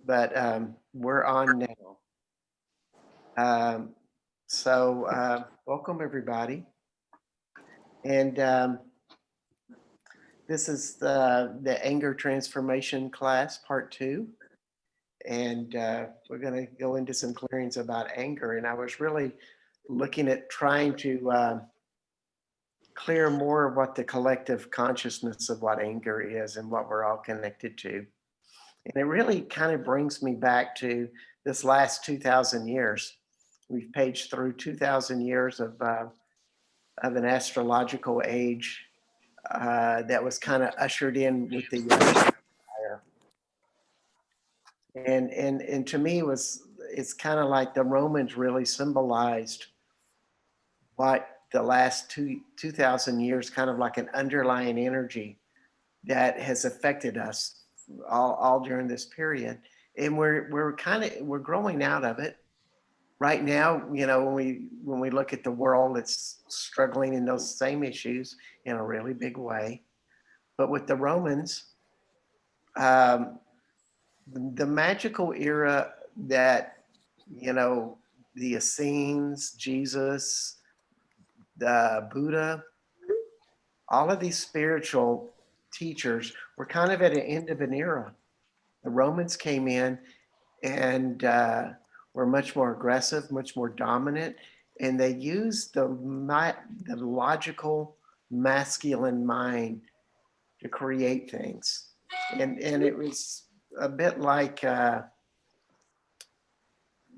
but we're on now. Um, Welcome everybody. And This is the anger transformation class, part two. And we're going to go into some clearings about anger. And I was really looking at trying to clear more of what the collective consciousness of what anger is and what we're all connected to. And it really kind of brings me back to this last 2,000 years. We've paged through 2,000 years of an astrological age that was kind of ushered in with the empire. And to me, it's kind of like the Romans really symbolized what the last 2,000 years, kind of like an underlying energy that has affected us all during this period. And we're growing out of it right now. When we look at the world, it's struggling in those same issues in a really big way. But with the Romans, um, the magical era that you know the Essenes, Jesus, the Buddha, all of these spiritual teachers were kind of at an end of an era. The Romans came in and were much more aggressive, much more dominant, and they used the logical masculine mind to create things. And it was a bit like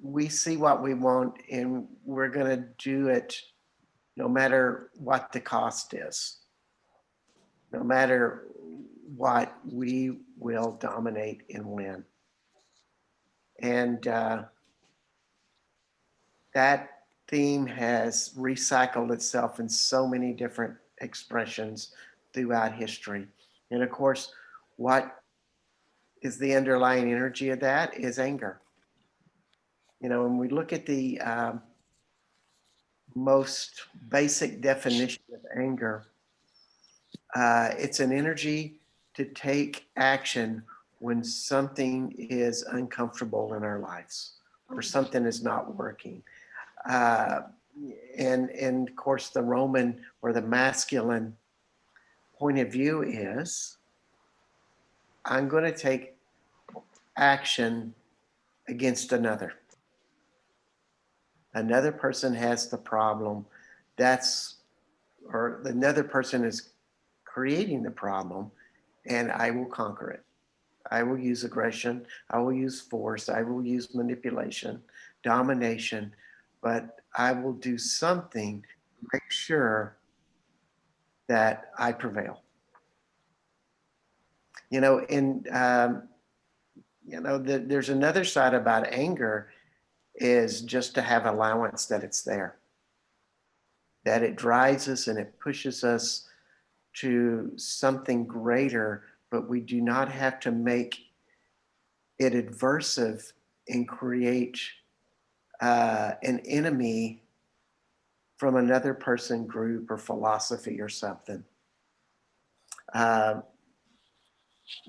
we see what we want and we're going to do it no matter what the cost is, no matter what, we will dominate and win. And that theme has recycled itself in so many different expressions throughout history. And of course, what is the underlying energy of that is anger. When we look at the most basic definition of anger, it's an energy to take action when something is uncomfortable in our lives or something is not working. Uh, and of course, the Roman or the masculine point of view is I'm going to take action against another. Another person has the problem. Or another person is creating the problem, and I will conquer it. I will use aggression. I will use force. I will use manipulation, domination, but I will do something to make sure that I prevail. And there's another side about anger is just to have allowance that it's there, that it drives us and it pushes us to something greater, but we do not have to make it adversive and create an enemy from another person, group, or philosophy or something. Uh,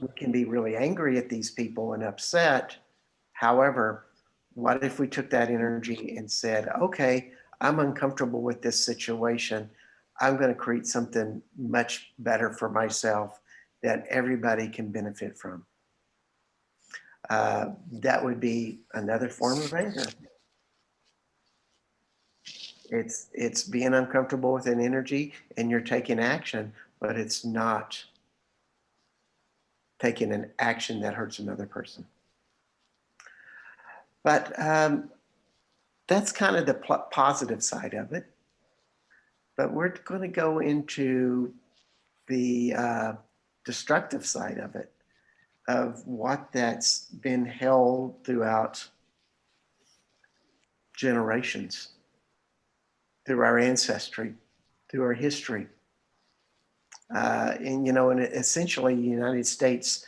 we can be really angry at these people and upset. However, what if we took that energy and said, okay, I'm uncomfortable with this situation. I'm going to create something much better for myself that everybody can benefit from. That would be another form of anger. It's being uncomfortable with an energy and you're taking action, but it's not taking an action that hurts another person. But that's kind of the positive side of it. But we're going to go into the destructive side of it, of what that's been held throughout generations, through our ancestry, through our history. And essentially, the United States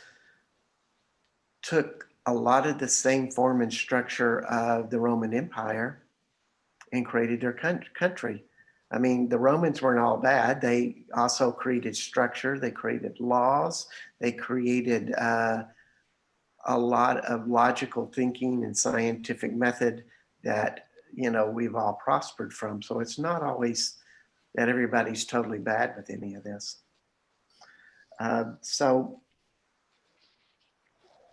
took a lot of the same form and structure of the Roman Empire and created their country. I mean, the Romans weren't all bad. They also created structure. They created laws. They created a lot of logical thinking and scientific method that, we've all prospered from. So it's not always that everybody's totally bad with any of this. So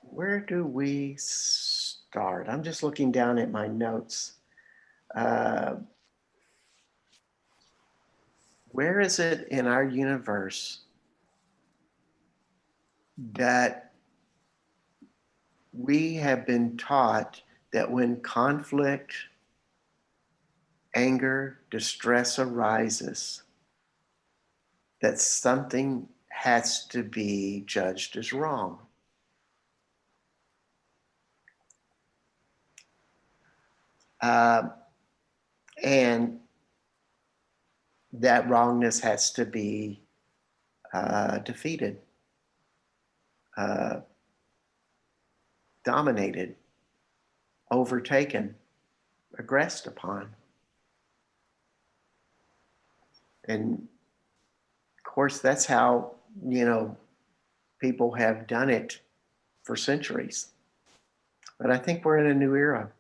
where do we start? I'm just looking down at my notes. Uh, where is it in our universe that we have been taught that when conflict, anger, distress arises, that something has to be judged as wrong? Uh, and that wrongness has to be defeated, uh, dominated, overtaken, aggressed upon. And of course, that's how, people have done it for centuries. But I think we're in a new era.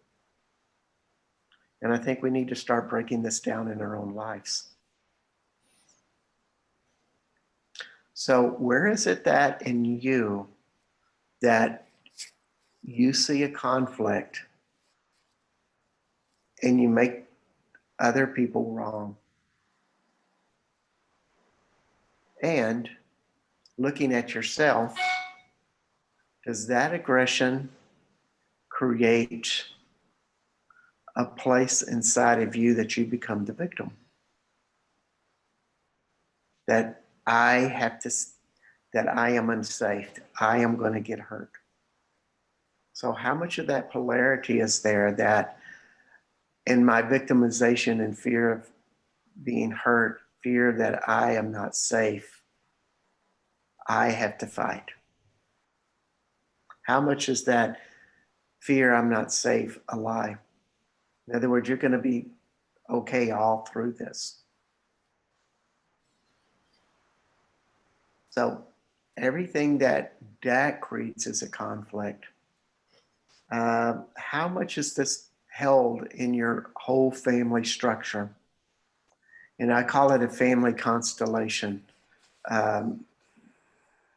And I think we need to start breaking this down in our own lives. So, where is it that in you that you see a conflict and you make other people wrong? And looking at yourself, does that aggression create a place inside of you that you become the victim? That I have to, that I am unsafe, I am going to get hurt. So, how much of that polarity is there that in my victimization and fear of being hurt, fear that I am not safe, I have to fight? How much is that fear I'm not safe a lie? In other words, you're going to be okay all through this. So, everything that creates is a conflict. How much is this held in your whole family structure? And I call it a family constellation. Um,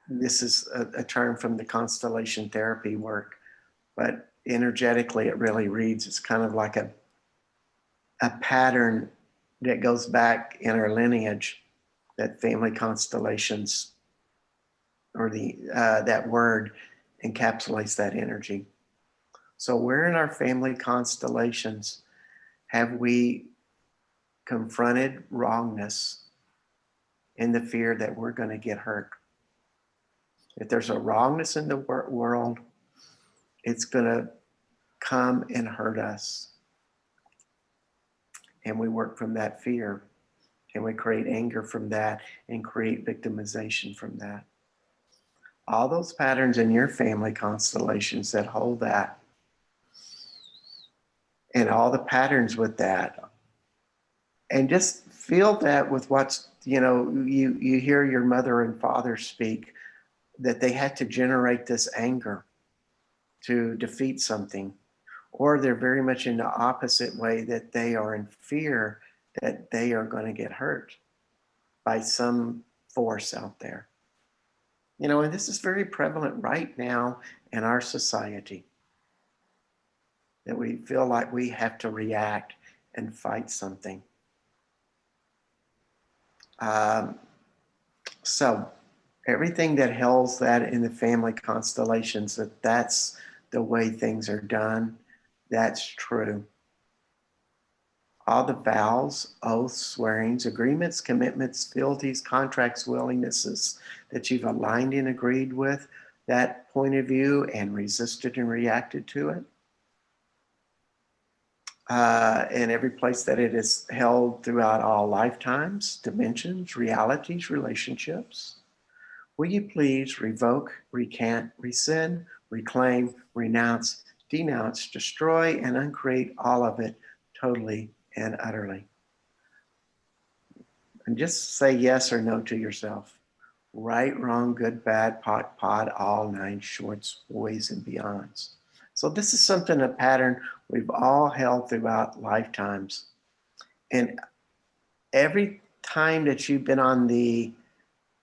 this is a term from the constellation therapy work, but energetically, it really reads it's kind of like a pattern that goes back in our lineage, that family constellations, or that word encapsulates that energy. So, where in our family constellations have we confronted wrongness in the fear that we're going to get hurt? If there's a wrongness in the world, it's going to come and hurt us. And we work from that fear, and we create anger from that and create victimization from that. All those patterns in your family constellations that hold that, and all the patterns with that, and just feel that with what's, you hear your mother and father speak, that they had to generate this anger to defeat something, or they're very much in the opposite way, that they are in fear that they are going to get hurt by some force out there. And this is very prevalent right now in our society, that we feel like we have to react and fight something. So everything that holds that in the family constellations, that's the way things are done, that's true. All the vows, oaths, swearings, agreements, commitments, fealties, contracts, willingnesses that you've aligned and agreed with that point of view and resisted and reacted to it. In every place that it is held throughout all lifetimes, dimensions, realities, relationships. Will you please revoke, recant, rescind, reclaim, renounce, denounce, destroy, and uncreate all of it totally and utterly? And just say yes or no to yourself. Right, wrong, good, bad, pot, pod, all nine shorts, boys, and beyonds. So this is something, a pattern we've all held throughout lifetimes. And every time that you've been on the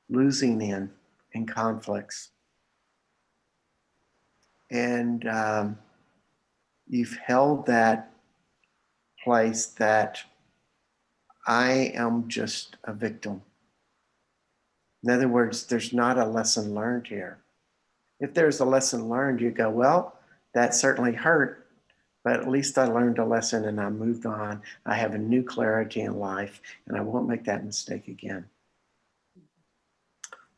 losing end in conflicts, and you've held that place that I am just a victim. In other words, there's not a lesson learned here. If there's a lesson learned, you go, well, that certainly hurt, but at least I learned a lesson and I moved on. I have a new clarity in life and I won't make that mistake again.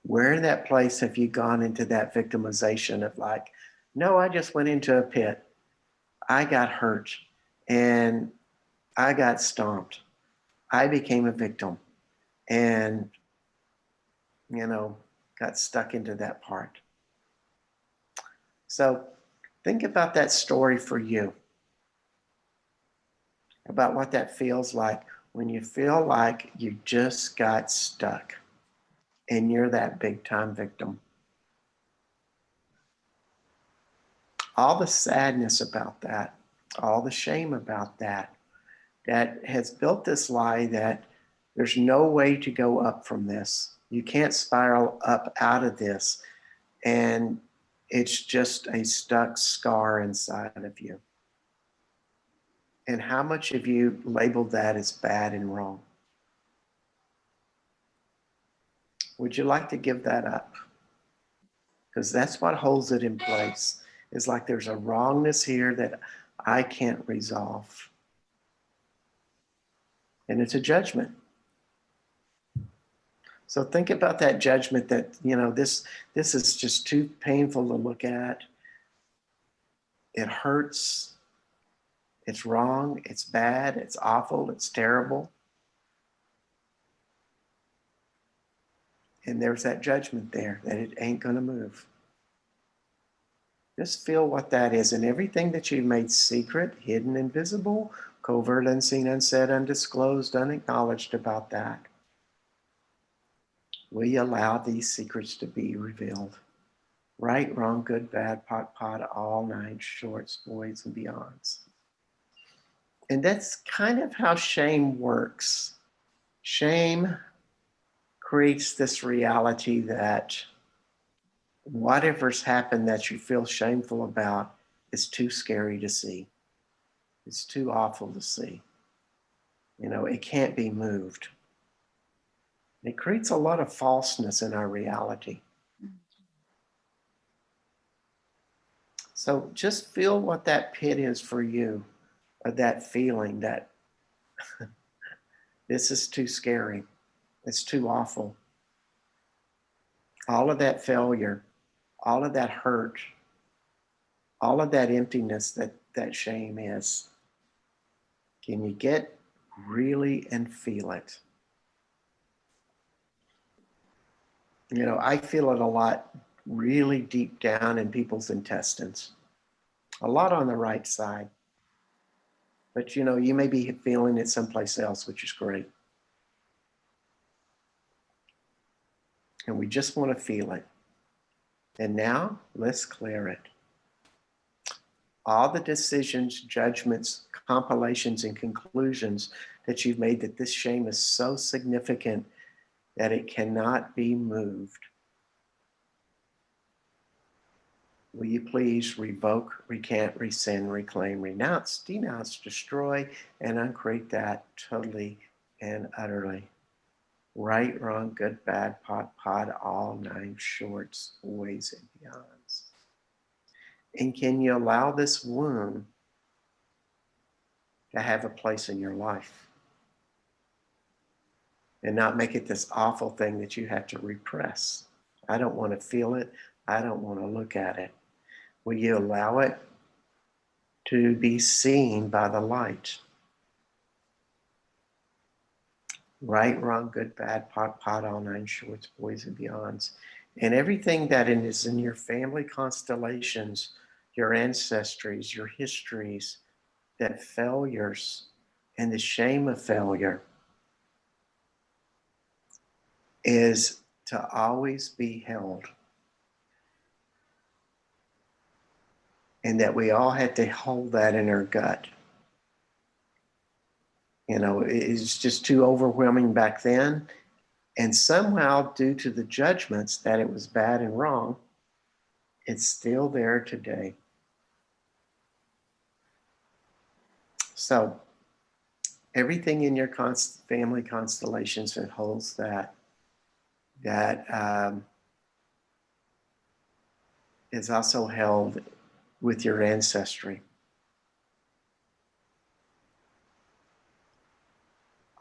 Where in that place have you gone into that victimization of like, no, I just went into a pit. I got hurt and I got stomped. I became a victim and, you know, got stuck into that part. So think about that story for you, about what that feels like when you feel like you just got stuck and you're that big time victim. All the sadness about that, all the shame about that, that has built this lie that there's no way to go up from this. You can't spiral up out of this. And it's just a stuck scar inside of you. And how much have you labeled that as bad and wrong? Would you like to give that up? Because that's what holds it in place. It's like there's a wrongness here that I can't resolve. And it's a judgment. So think about that judgment that, you know, this is just too painful to look at. It hurts. It's wrong. It's bad. It's awful. It's terrible. And there's that judgment there that it ain't going to move. Just feel what that is. And everything that you've made secret, hidden, invisible, covert, unseen, unsaid, undisclosed, unacknowledged about that, will you allow these secrets to be revealed? Right, wrong, good, bad, pot, pot, all nine shorts, boys, and beyonds. And that's kind of how shame works. Shame creates this reality that whatever's happened that you feel shameful about is too scary to see. It's too awful to see. You know, it can't be moved. It creates a lot of falseness in our reality. So just feel what that pit is for you, of that feeling that this is too scary. It's too awful. All of that failure, all of that hurt, all of that emptiness that shame is. Can you get really and feel it? You know, I feel it a lot really deep down in people's intestines, a lot on the right side. But you know, you may be feeling it someplace else, which is great. And we just want to feel it. And now let's clear it. All the decisions, judgments, compilations, and conclusions that you've made that this shame is so significant that it cannot be moved. Will you please revoke, recant, rescind, reclaim, renounce, denounce, destroy, and uncreate that totally and utterly? Right, wrong, good, bad, pot, pod, all nine shorts, boys, and beyonds. And can you allow this wound to have a place in your life and not make it this awful thing that you have to repress? I don't want to feel it. I don't want to look at it. Will you allow it to be seen by the light? Right, wrong, good, bad, pot, pot, all nine shorts, boys, and beyonds. And everything that is in your family constellations, your ancestries, your histories, that failures and the shame of failure is to always be held, and that we all had to hold that in our gut. You know, it's just too overwhelming back then. And somehow, due to the judgments that it was bad and wrong, it's still there today. So, everything in your family constellations that holds that is also held with your ancestry.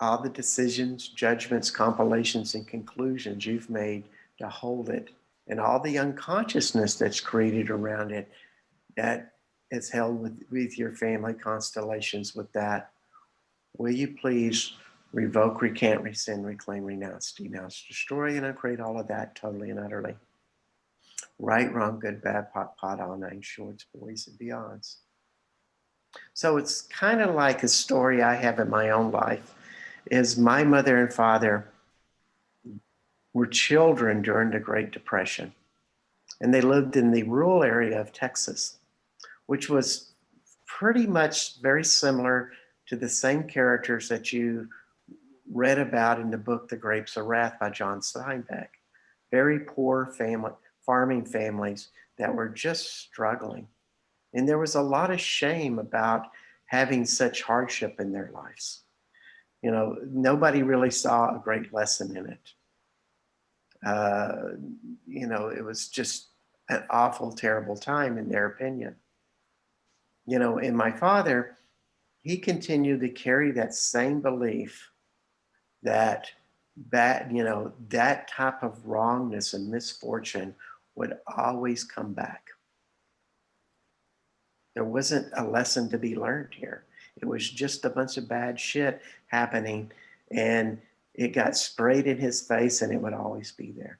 All the decisions, judgments, compilations, and conclusions you've made to hold it, and all the unconsciousness that's created around it, that is held with your family constellations with that. Will you please revoke, recant, rescind, reclaim, renounce, denounce, destroy, and uncreate all of that totally and utterly? Right, wrong, good, bad, pot, all nine shorts, boys, and beyonds. So it's kind of like a story I have in my own life. Is my mother and father were children during the Great Depression, and they lived in the rural area of Texas, which was pretty much very similar to the same characters that you read about in the book The Grapes of Wrath by John Steinbeck. Very poor family, farming families that were just struggling. And there was a lot of shame about having such hardship in their lives. You know, nobody really saw a great lesson in it. Uh, you know, it was just an awful, terrible time in their opinion. You know, and my father, he continued to carry that same belief that that type of wrongness and misfortune would always come back. There wasn't a lesson to be learned here. It was just a bunch of bad shit happening, and it got sprayed in his face, and it would always be there.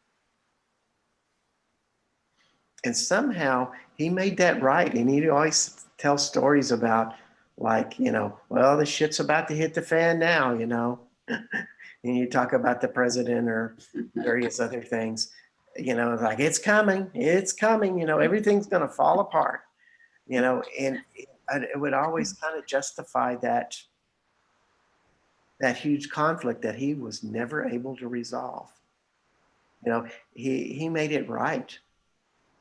And somehow he made that right. And he'd always tell stories about, like, you know, well, the shit's about to hit the fan now, you know. And you talk about the president or various other things, you know, like it's coming, you know, everything's going to fall apart, you know, and it would always kind of justify that huge conflict that he was never able to resolve. You know, he made it right.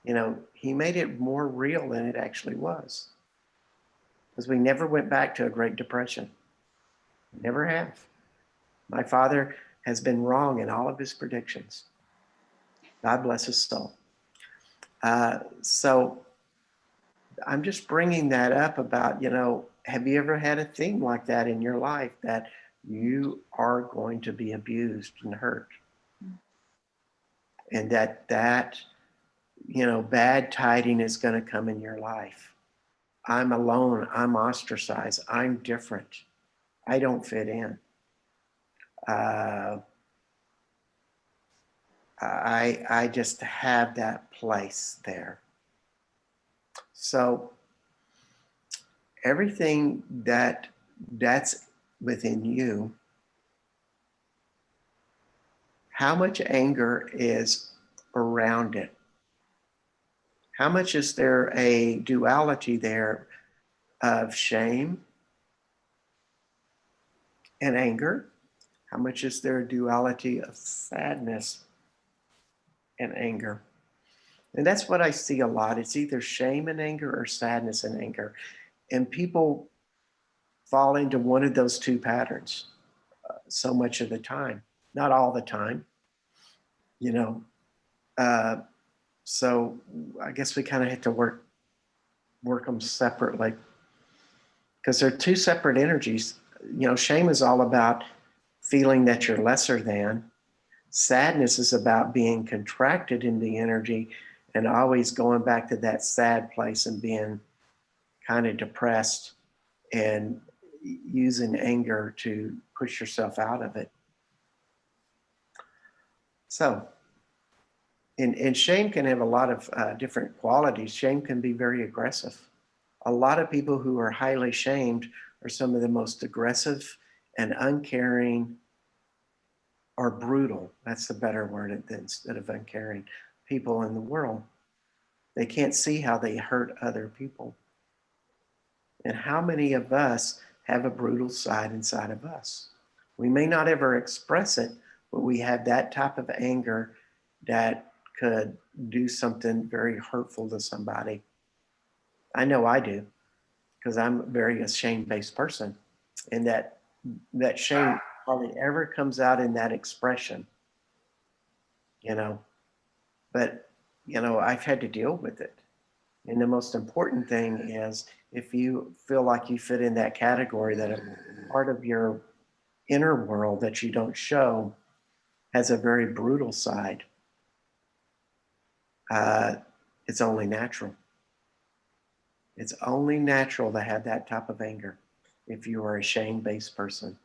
You know, he made it more real than it actually was. Because we never went back to a Great Depression. Never have. My father has been wrong in all of his predictions. God bless his soul. So I'm just bringing that up about, you know, have you ever had a thing like that in your life that you are going to be abused and hurt? And that, you know, bad tiding is going to come in your life. I'm alone. I'm ostracized. I'm different. I don't fit in. I just have that place there. So everything that's within you, how much anger is around it? How much is there a duality there of shame and anger? How much is there a duality of sadness and anger? And that's what I see a lot. It's either shame and anger or sadness and anger. And people fall into one of those two patterns so much of the time, not all the time, you know. So I guess we kind of have to work them separately, because they're two separate energies. You know, shame is all about feeling that you're lesser than. Sadness is about being contracted in the energy and always going back to that sad place and being kind of depressed and using anger to push yourself out of it. So, and shame can have a lot of different qualities. Shame can be very aggressive. A lot of people who are highly shamed are some of the most aggressive and uncaring are brutal. That's the better word instead of uncaring. People in the world, they can't see how they hurt other people. And how many of us have a brutal side inside of us? We may not ever express it, but we have that type of anger that could do something very hurtful to somebody. I know I do, because I'm a very shame-based person. And that shame hardly ever comes out in that expression, you know. But, I've had to deal with it. And the most important thing is, if you feel like you fit in that category, that a part of your inner world that you don't show has a very brutal side, uh, it's only natural. It's only natural to have that type of anger if you are a shame-based person.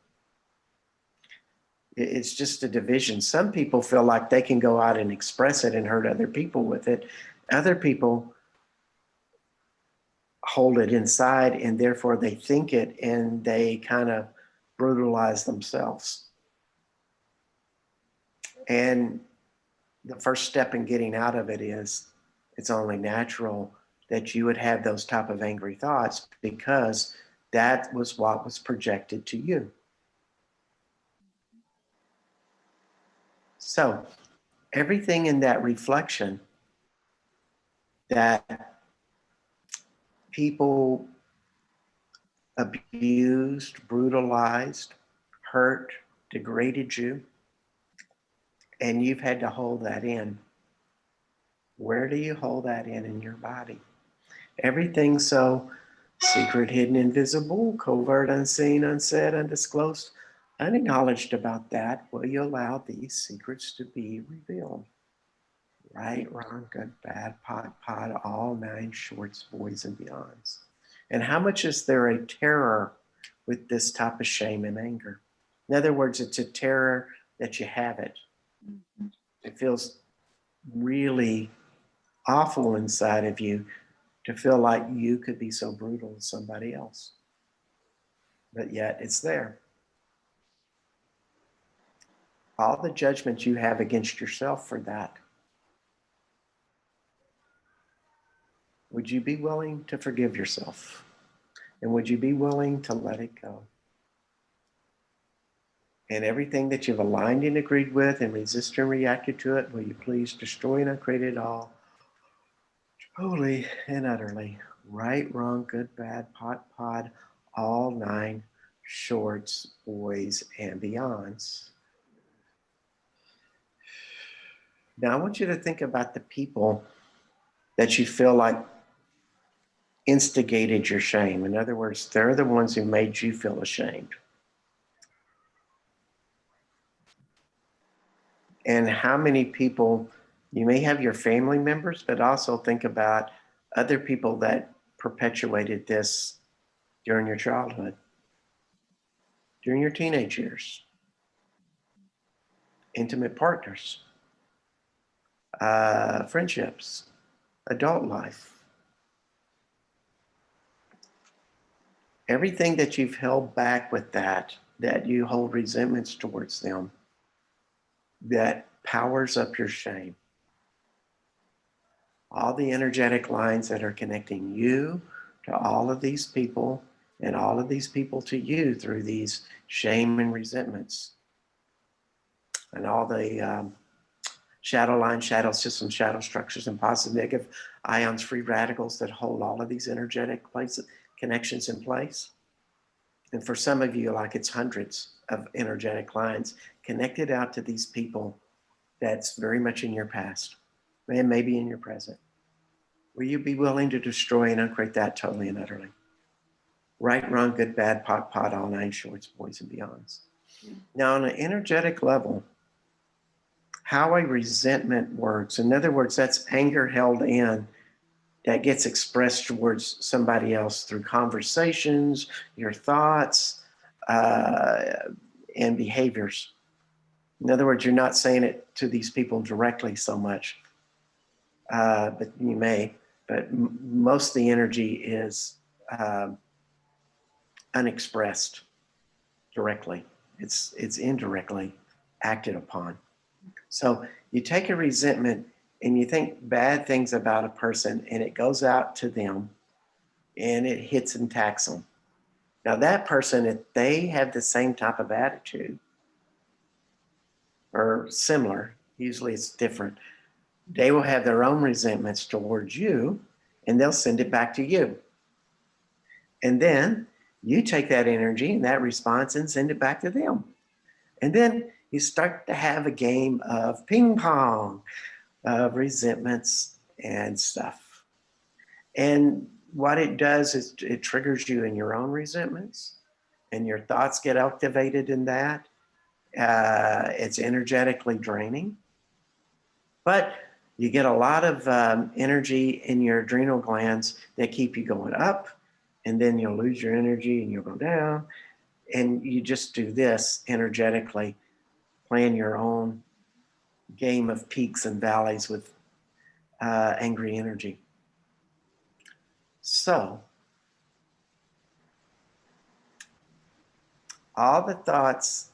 It's just a division. Some people feel like they can go out and express it and hurt other people with it. Other people hold it inside, and therefore they think it, and they kind of brutalize themselves. And the first step in getting out of it is, it's only natural that you would have those type of angry thoughts, because that was what was projected to you. So everything in that reflection that people abused, brutalized, hurt, degraded you, and you've had to hold that in. Where do you hold that in your body? Everything so secret, hidden, invisible, covert, unseen, unsaid, undisclosed, unacknowledged about that, will you allow these secrets to be revealed? Right, wrong, good, bad, pot, all nine shorts, boys, and beyonds. And how much is there a terror with this type of shame and anger? In other words, it's a terror that you have it. It feels really awful inside of you to feel like you could be so brutal to somebody else. But yet it's there. All the judgment you have against yourself for that, would you be willing to forgive yourself? And would you be willing to let it go? And everything that you've aligned and agreed with and resisted and reacted to it, will you please destroy and uncreate it all, wholly and utterly? Right, wrong, good, bad, pod, all nine shorts, boys, and beyonds. Now I want you to think about the people that you feel like instigated your shame. In other words, they're the ones who made you feel ashamed. And how many people, you may have your family members, but also think about other people that perpetuated this during your childhood, during your teenage years, intimate partners, friendships, adult life. Everything that you've held back with that you hold resentments towards them, that powers up your shame. All the energetic lines that are connecting you to all of these people, and all of these people to you through these shame and resentments, and all the shadow lines, shadow systems, shadow structures, and positive, negative ions, free radicals that hold all of these energetic places, connections in place. And for some of you, like, it's hundreds of energetic lines connected out to these people that's very much in your past and maybe in your present. Will you be willing to destroy and uncreate that totally and utterly? Right, wrong, good, bad, pot, all nine shorts, boys, and beyonds. Now, on an energetic level, how a resentment works, in other words, that's anger held in that gets expressed towards somebody else through conversations, your thoughts, and behaviors. In other words, you're not saying it to these people directly so much, but you may. But most of the energy is unexpressed directly. It's indirectly acted upon. So you take a resentment and you think bad things about a person, and it goes out to them and it hits and attacks them. Now, that person, if they have the same type of attitude or similar, usually it's different, they will have their own resentments towards you and they'll send it back to you. And then you take that energy and that response and send it back to them. And then you start to have a game of ping pong of resentments and stuff. And what it does is it triggers you in your own resentments, and your thoughts get activated in that. It's energetically draining, but you get a lot of energy in your adrenal glands that keep you going up, and then you'll lose your energy and you'll go down. And you just do this energetically, playing your own game of peaks and valleys with angry energy. So, all the thoughts,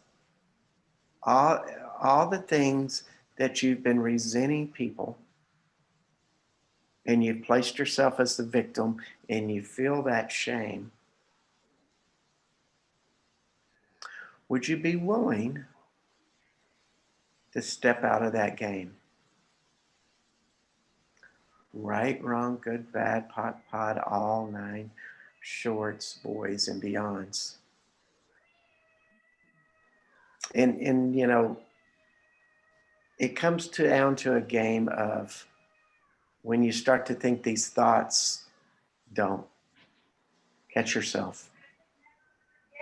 all, all the things that you've been resenting people, and you've placed yourself as the victim, and you feel that shame, would you be willing to step out of that game? Right, wrong, good, bad, pot, pod, all nine shorts, boys, and beyonds. And you know, it comes down to a game of when you start to think these thoughts, don't catch yourself.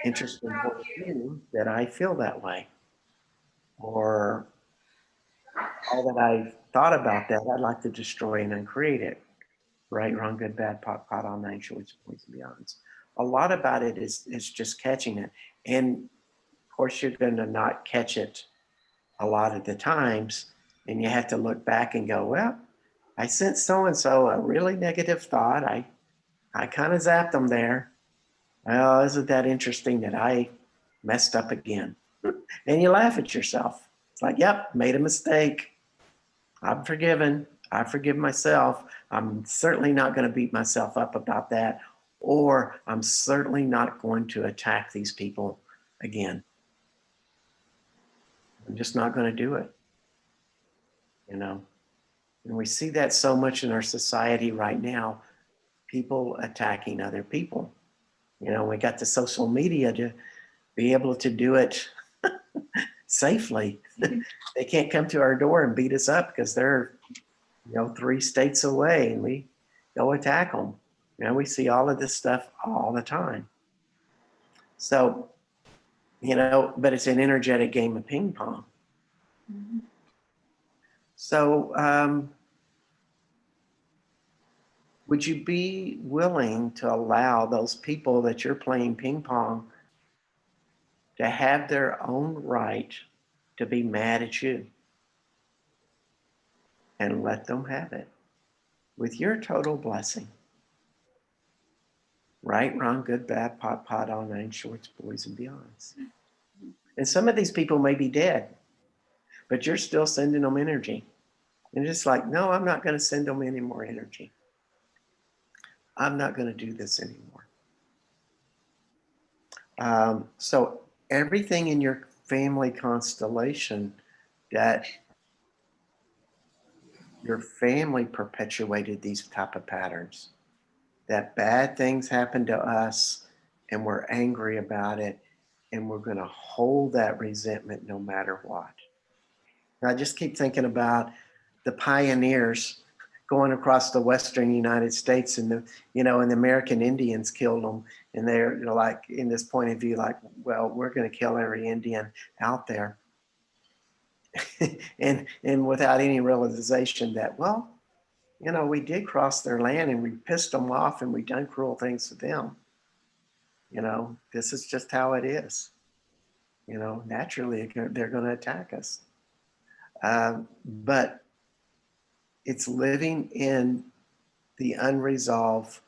Interesting that I feel that way, or all that I've thought about that, I'd like to destroy and uncreate it. Right, wrong, good, bad, pot, pot, all nine shorts, boys, and beyonds. A lot about it is just catching it, and of course you're going to not catch it a lot of the times, and you have to look back and go, well, I sent so and so a really negative thought. I kind of zapped them there. Well, isn't that interesting that I messed up again? And you laugh at yourself. It's like, yep, made a mistake. I'm forgiven. I forgive myself. I'm certainly not going to beat myself up about that, or I'm certainly not going to attack these people again. I'm just not going to do it, you know. And we see that so much in our society right now, people attacking other people. You know, we got the social media to be able to do it safely. They can't come to our door and beat us up because they're, 3 states away, and we go attack them. We see all of this stuff all the time. So, but it's an energetic game of ping pong. Mm-hmm. So, would you be willing to allow those people that you're playing ping pong to have their own right to be mad at you, and let them have it with your total blessing? Right, wrong, good, bad, pot, pot, all nine shorts, boys, and beyonds. And some of these people may be dead, but you're still sending them energy. And it's like, no, I'm not going to send them any more energy. I'm not going to do this anymore. So everything in your family constellation that your family perpetuated these type of patterns, that bad things happen to us and we're angry about it, and we're going to hold that resentment no matter what. And I just keep thinking about the pioneers going across the western United States, and and the American Indians killed them, and they're like, in this point of view, like, well, we're going to kill every Indian out there. and without any realization that, well, we did cross their land and we pissed them off and we done cruel things to them. This is just how it is. Naturally they're going to attack us. But it's living in the unresolved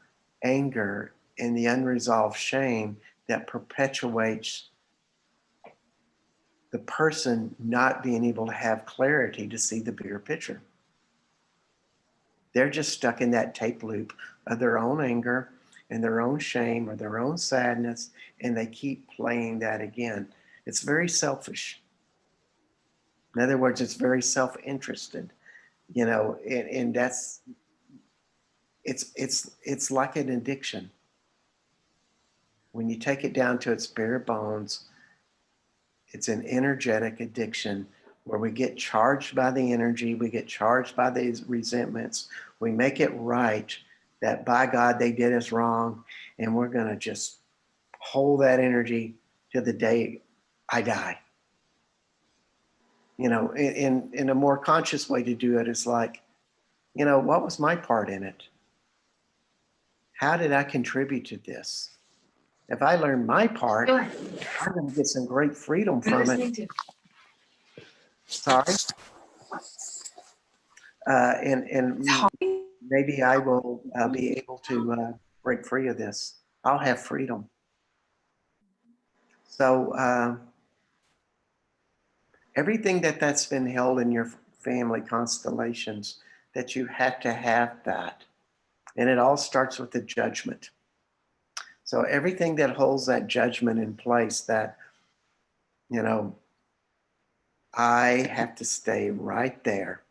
anger and the unresolved shame that perpetuates the person not being able to have clarity to see the bigger picture. They're just stuck in that tape loop of their own anger and their own shame or their own sadness, and they keep playing that again. It's very selfish. In other words, it's very self-interested, and that's it's like an addiction. When you take it down to its bare bones, it's an energetic addiction where we get charged by the energy, we get charged by these resentments, we make it right that by God they did us wrong, and we're going to just hold that energy to the day I die. In a more conscious way to do it is like, what was my part in it? How did I contribute to this? If I learn my part, I'm going to get some great freedom from it. Sorry. And maybe I will be able to break free of this. I'll have freedom. So everything that's been held in your family constellations, that you have to have that. And it all starts with the judgment. So everything that holds that judgment in place, that, I have to stay right there.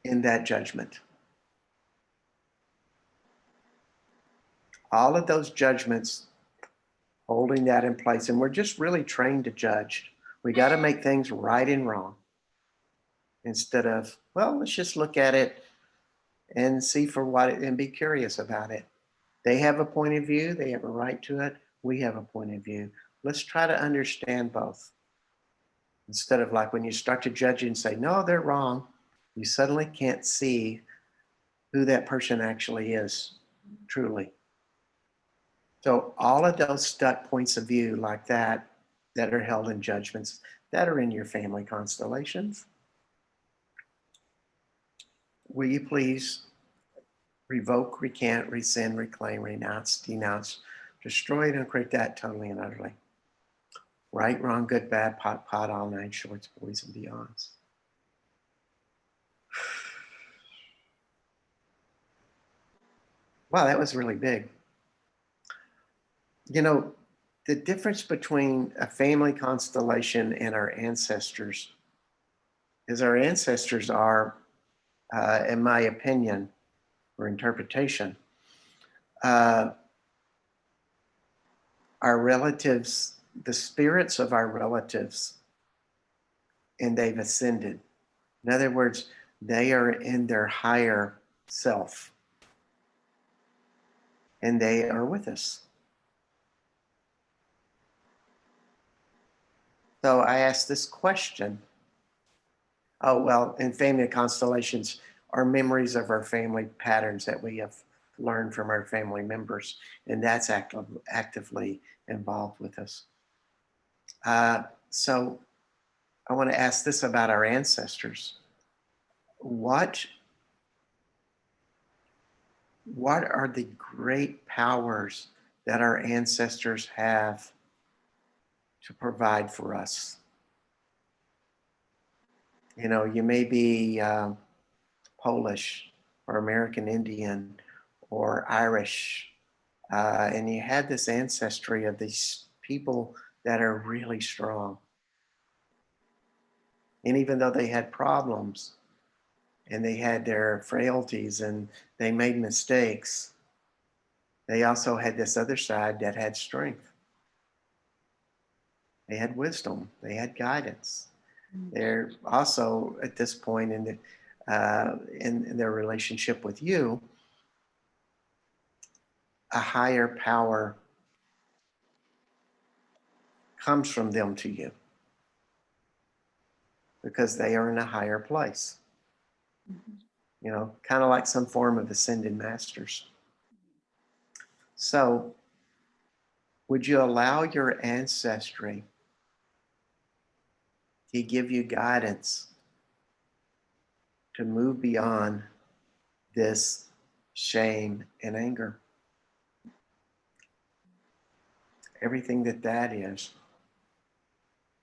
In that judgment. All of those judgments, holding that in place. And we're just really trained to judge. We got to make things right and wrong instead of, well, let's just look at it and see for what it, and be curious about it. They have a point of view, they have a right to it. We have a point of view. Let's try to understand both. Instead of like when you start to judge and say, no, they're wrong, you suddenly can't see who that person actually is truly. So all of those stuck points of view like that are held in judgments that are in your family constellations, will you please revoke, recant, rescind, reclaim, renounce, denounce, destroy it, and create that totally and utterly. Right, wrong, good, bad, pot, all nine shorts, boys, and beyonds. Wow, that was really big. The difference between a family constellation and our ancestors is our ancestors are, in my opinion or interpretation, our relatives, the spirits of our relatives, and they've ascended. In other words, they are in their higher self and they are with us. So I asked this question. Oh, well, in family constellations are memories of our family patterns that we have learned from our family members, and that's actively involved with us. So I want to ask this about our ancestors. What are the great powers that our ancestors have to provide for us? You may be Polish or American Indian or Irish, and you had this ancestry of these people that are really strong. And even though they had problems and they had their frailties and they made mistakes, they also had this other side that had strength. They had wisdom, they had guidance. They're also at this point in their relationship with you, a higher power comes from them to you because they are in a higher place. Kind of like some form of ascended masters. So, would you allow your ancestry to give you guidance to move beyond this shame and anger? everything that that is,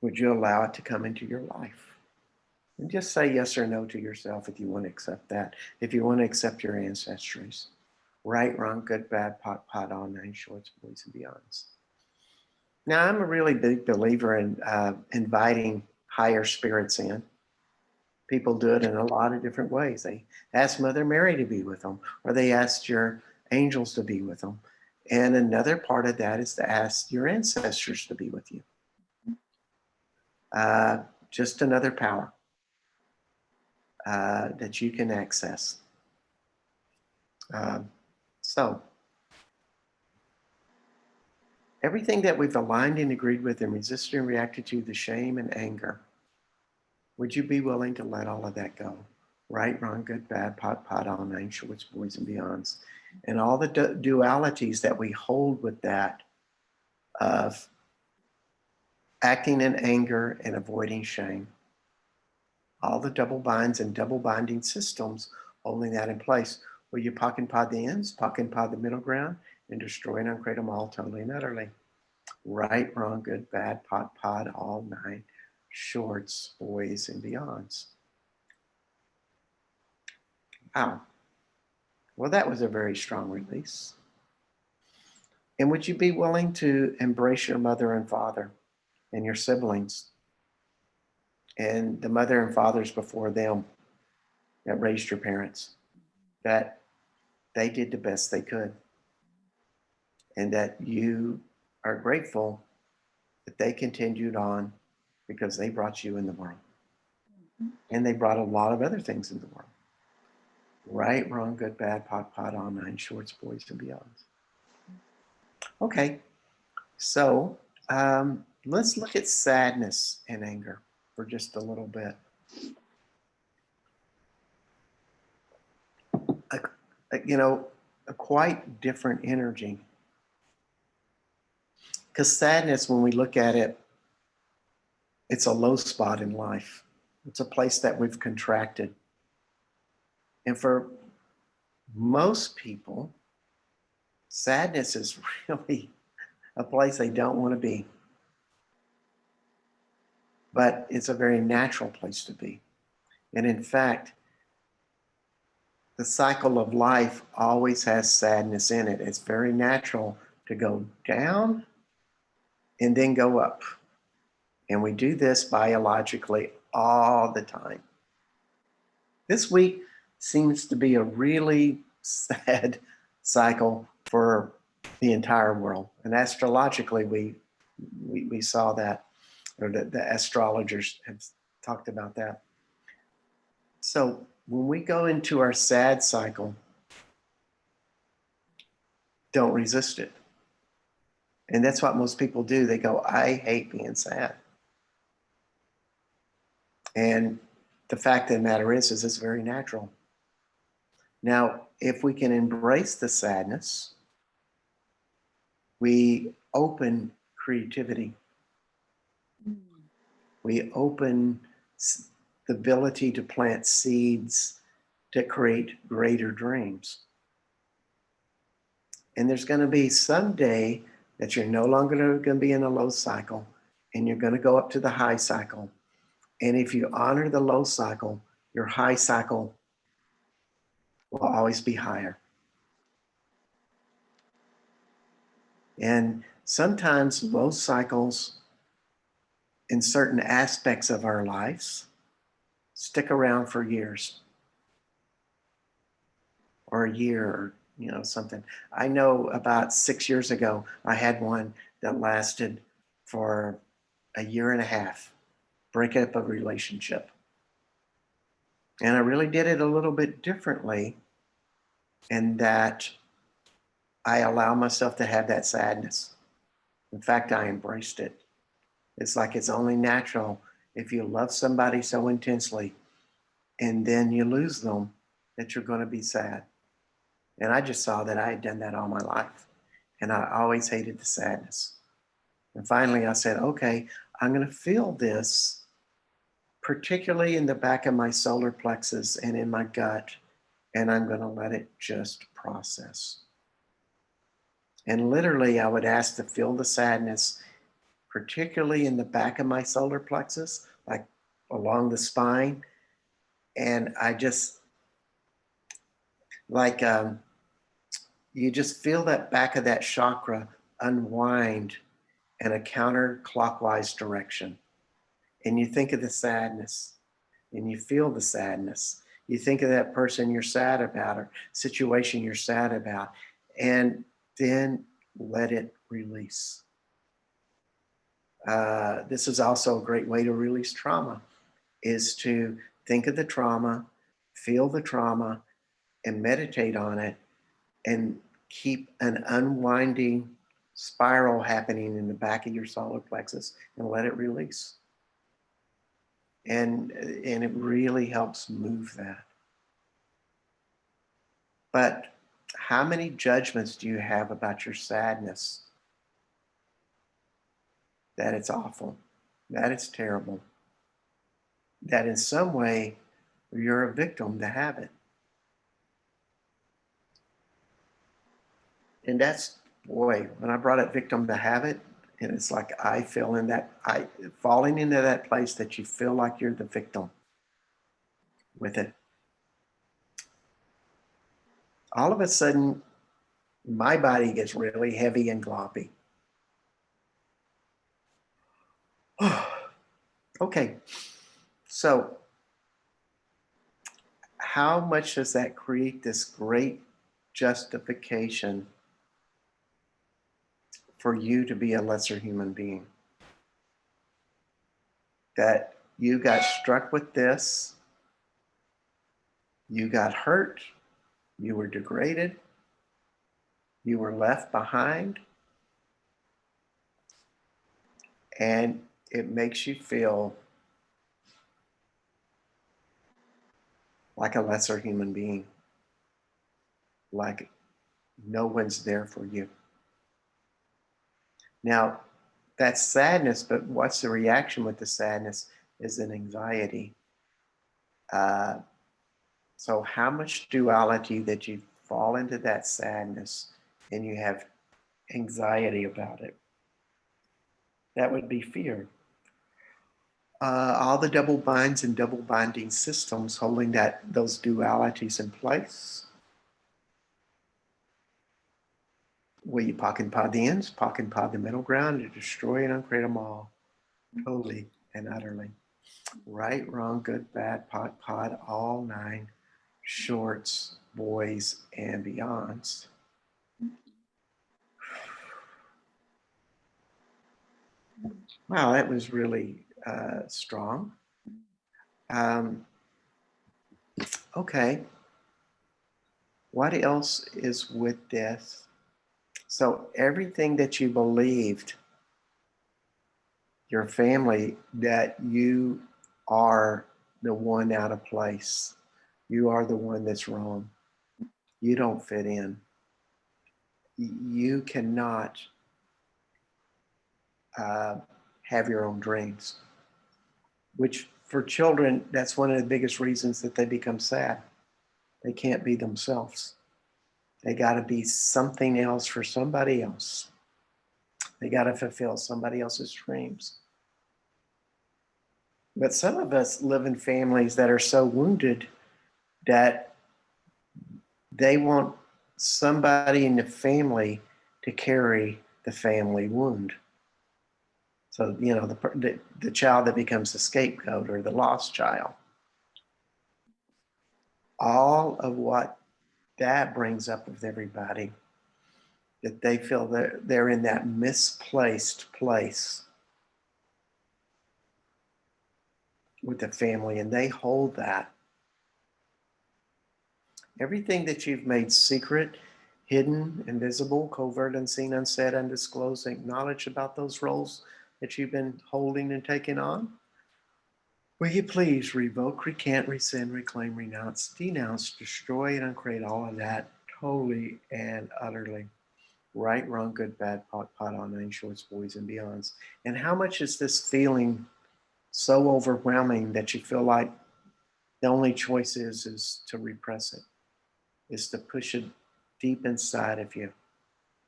would you allow it to come into your life? And just say yes or no to yourself if you want to accept that. If you want to accept your ancestries. Right, wrong, good, bad, pot, all nine shorts, boys, and beyonds. Now, I'm a really big believer in inviting higher spirits in. People do it in a lot of different ways. They ask Mother Mary to be with them, or they ask your angels to be with them. And another part of that is to ask your ancestors to be with you. Just another power that you can access. So, everything that we've aligned and agreed with and resisted and reacted to, the shame and anger, would you be willing to let all of that go? Right, wrong, good, bad, pot, all nine shorts, boys, and beyonds. And all the dualities that we hold with that of acting in anger and avoiding shame. All the double binds and double binding systems holding that in place. Will you pock and pod the ends, pock and pod the middle ground, and destroy and uncreate them all totally and utterly? Right, wrong, good, bad, pod, all nine shorts, boys, and beyonds. Wow. Well, that was a very strong release. And would you be willing to embrace your mother and father and your siblings and the mother and fathers before them that raised your parents, that they did the best they could, and that you are grateful that they continued on because they brought you in the world. And they brought a lot of other things in the world. Right, wrong, good, bad, pot, all nine shorts, boys, and beyonds. Okay, so let's look at sadness and anger for just a little bit. A quite different energy. Because sadness, when we look at it, it's a low spot in life. It's a place that we've contracted. And for most people, sadness is really a place they don't want to be. But it's a very natural place to be. And in fact, the cycle of life always has sadness in it. It's very natural to go down and then go up. And we do this biologically all the time. This week seems to be a really sad cycle for the entire world. And astrologically, we saw that, or the astrologers have talked about that. So when we go into our sad cycle, don't resist it. And that's what most people do. They go, I hate being sad. And the fact of the matter is it's very natural. Now, if we can embrace the sadness, we open creativity. We open the ability to plant seeds to create greater dreams. And there's going to be some day that you're no longer going to be in a low cycle and you're going to go up to the high cycle. And if you honor the low cycle, your high cycle will always be higher. And sometimes low cycles in certain aspects of our lives stick around for years or a year or something. I know about 6 years ago, I had one that lasted for a year and a half, break up a relationship. And I really did it a little bit differently in that I allow myself to have that sadness. In fact, I embraced it. It's like it's only natural if you love somebody so intensely and then you lose them that you're going to be sad. And I just saw that I had done that all my life. And I always hated the sadness. And finally I said, okay, I'm going to feel this, particularly in the back of my solar plexus and in my gut, and I'm going to let it just process. And literally, I would ask to feel the sadness, particularly in the back of my solar plexus, like along the spine. And I just, like, you just feel that back of that chakra unwind in a counterclockwise direction. And you think of the sadness and you feel the sadness. You think of that person you're sad about or situation you're sad about, and then let it release. This is also a great way to release trauma, is to think of the trauma, feel the trauma, and meditate on it, and keep an unwinding spiral happening in the back of your solar plexus and let it release. And it really helps move that. But how many judgments do you have about your sadness? That it's awful, that it's terrible, that in some way you're a victim to have it. And that's, boy, when I brought up victim to have it, and it's like I feel in that, I falling into that place that you feel like you're the victim with it. All of a sudden, my body gets really heavy and gloppy. Okay, so how much does that create this great justification for you to be a lesser human being? That you got struck with this, you got hurt, you were degraded, you were left behind, and it makes you feel like a lesser human being, like no one's there for you. Now, that's sadness, but what's the reaction with the sadness is an anxiety. Uh, so, how much duality that you fall into that sadness and you have anxiety about it? That would be fear. All the double binds and double binding systems holding those dualities in place. Will you pock and pod the ends, pock and pod the middle ground, to destroy and uncreate them all, totally and utterly. Right, wrong, good, bad, pot, pod, all nine shorts, boys, and beyonds. Wow, that was really strong. Um, okay, what else is with this? So everything that you believed, your family, that you are the one out of place. You are the one that's wrong. You don't fit in. You cannot uh, have your own dreams, which for children, that's one of the biggest reasons that they become sad. They can't be themselves. They got to be something else for somebody else. They got to fulfill somebody else's dreams. But some of us live in families that are so wounded that they want somebody in the family to carry the family wound. So, you know, the child that becomes the scapegoat or the lost child. All of what that brings up with everybody, that they feel they're in that misplaced place with the family, and they hold that. Everything that you've made secret, hidden, invisible, covert, unseen, unsaid, undisclosed, acknowledged about those roles that you've been holding and taking on, will you please revoke, recant, rescind, reclaim, renounce, denounce, destroy, and uncreate all of that totally and utterly? Right, wrong, good, bad, pot, pot, on, nine shorts, boys, and beyonds. And how much is this feeling so overwhelming that you feel like the only choice is to repress it, is to push it deep inside of you?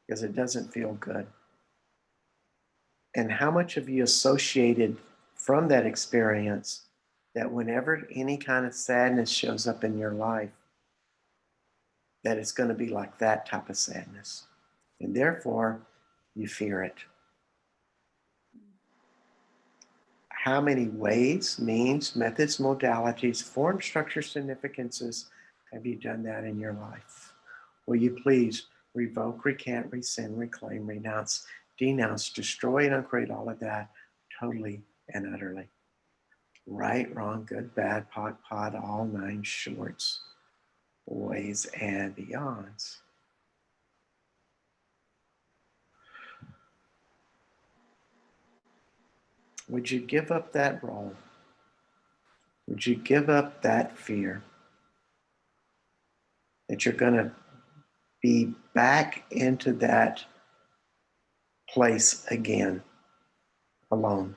because it doesn't feel good. And how much have you associated from that experience that whenever any kind of sadness shows up in your life, that it's going to be like that type of sadness. And therefore, you fear it. How many ways, means, methods, modalities, form, structure, significances have you done that in your life? Will you please revoke, recant, rescind, reclaim, renounce, denounce, destroy, and uncreate all of that totally and utterly? Right, wrong, good, bad, pot, all nine shorts, ways, and beyonds. Would you give up that role? Would you give up that fear that you're going to be back into that place again, alone,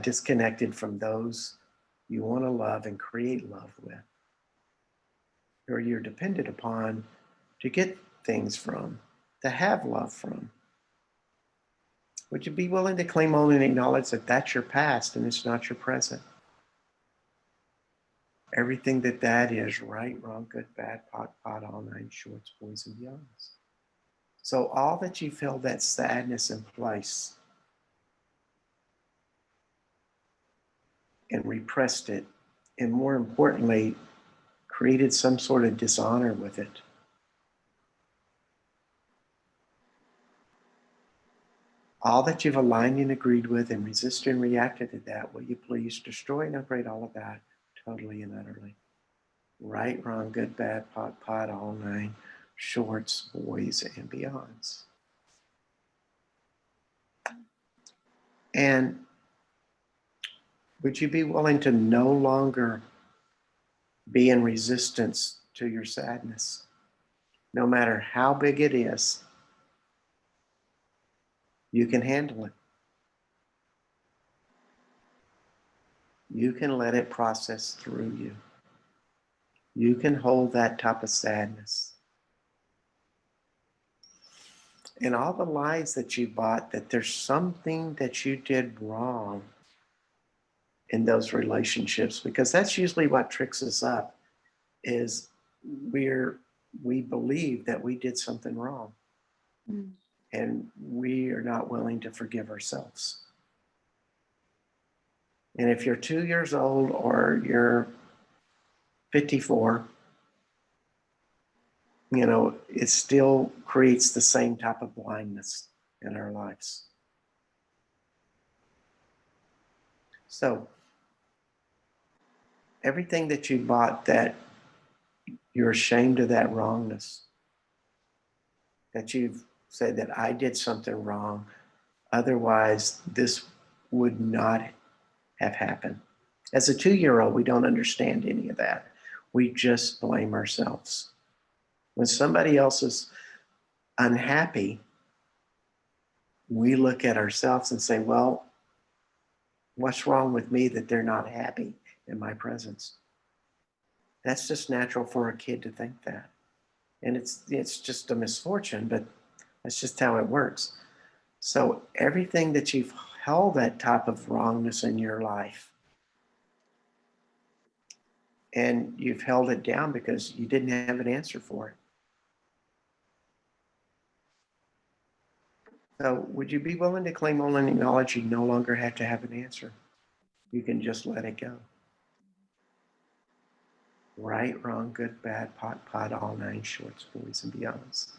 disconnected from those you want to love and create love with, or you're dependent upon to get things from, to have love from? Would you be willing to claim on and acknowledge that that's your past and it's not your present? Everything that is, right, wrong, good, bad, pot, all nine shorts, boys, and beyonds. So all that you've held that sadness in place and repressed it, and more importantly, created some sort of dishonor with it. All that you've aligned and agreed with and resisted and reacted to that, will you please destroy and upgrade all of that totally and utterly? Right, wrong, good, bad, pot, all nine shorts, boys, and beyonds. And would you be willing to no longer be in resistance to your sadness? No matter how big it is, you can handle it. You can let it process through you. You can hold that type of sadness. And all the lies that you bought, that there's something that you did wrong in those relationships, because that's usually what tricks us up, is we believe that we did something wrong. Mm. And we are not willing to forgive ourselves. And if you're 2 years old or you're 54, it still creates the same type of blindness in our lives. So everything that you bought that you're ashamed of that wrongness, that you've said that I did something wrong, otherwise this would not have happened. As a 2-year-old, we don't understand any of that. We just blame ourselves. When somebody else is unhappy, we look at ourselves and say, well, what's wrong with me that they're not happy in my presence? That's just natural for a kid to think that. And it's just a misfortune, but that's just how it works. So everything that you've held that type of wrongness in your life, and you've held it down because you didn't have an answer for it. So would you be willing to claim on and acknowledge you no longer have to have an answer? You can just let it go. Right, wrong, good, bad, pot, all nine shorts, boys, and beyonds.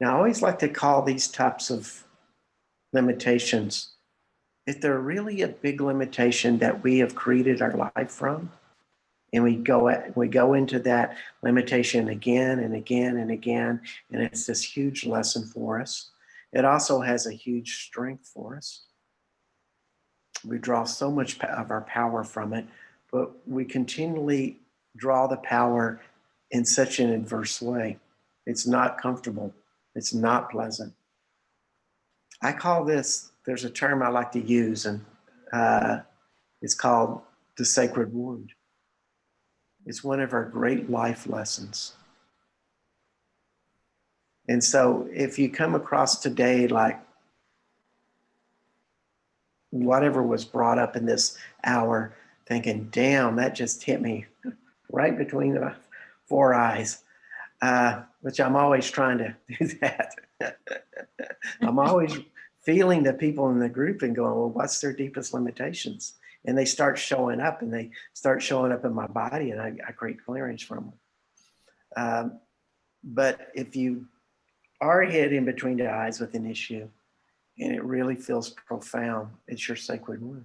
Now, I always like to call these types of limitations, if they're really a big limitation that we have created our life from, and we go into that limitation again and again and again, and it's this huge lesson for us. It also has a huge strength for us. We draw so much of our power from it, but we continually draw the power in such an adverse way. It's not comfortable. It's not pleasant. I call this, there's a term I like to use, and it's called the sacred wound. It's one of our great life lessons. And so if you come across today, like whatever was brought up in this hour, thinking, damn, that just hit me right between the four eyes, which I'm always trying to do that. I'm always feeling the people in the group and going, well, what's their deepest limitations? And they start showing up, and they start showing up in my body, and I create clearings from them. But if you are hit in between the eyes with an issue and it really feels profound, it's your sacred wound.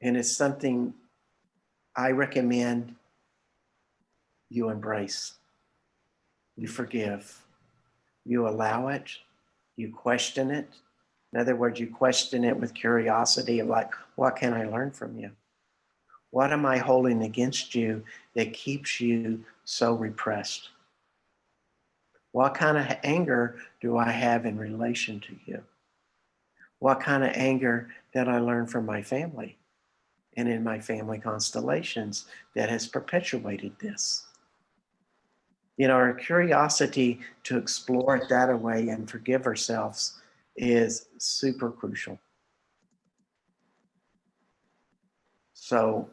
And it's something I recommend you embrace, you forgive, you allow it, you question it. In other words, you question it with curiosity of like, what can I learn from you? What am I holding against you that keeps you so repressed? What kind of anger do I have in relation to you? What kind of anger did I learn from my family and in my family constellations that has perpetuated this? You know, our curiosity to explore it that way and forgive ourselves is super crucial. So,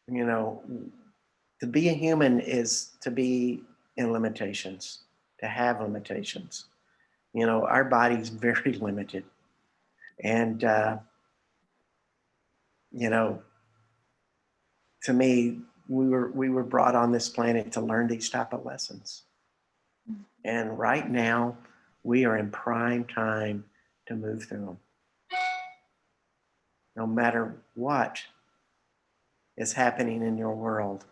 you know, to be a human is to be in limitations, to have limitations. You know, our body's very limited. And, you know, to me, we were brought on this planet to learn these type of lessons. And right now, we are in prime time to move through them. No matter what is happening in your world,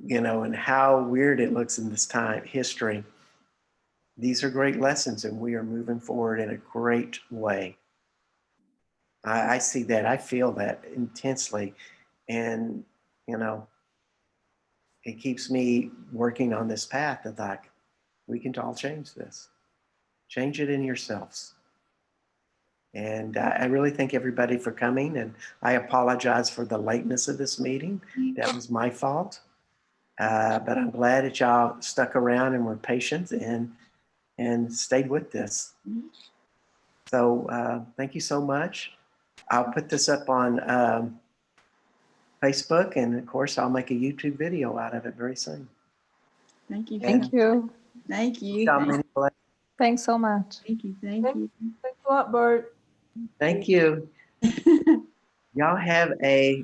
you know, and how weird it looks in this time history, these are great lessons, and we are moving forward in a great way. I see that, I feel that intensely, and you know, it keeps me working on this path of like, we can all change this. Change it in yourselves. And I really thank everybody for coming, and I apologize for the lateness of this meeting. That was my fault. But I'm glad that y'all stuck around and were patient and stayed with this. So thank you so much. I'll put this up on Facebook, and of course I'll make a YouTube video out of it very soon. Thank you. Thank you. Thank you. Thanks so much. Thank you. Thank you. Thanks a lot, Bart. Thank you. Y'all have a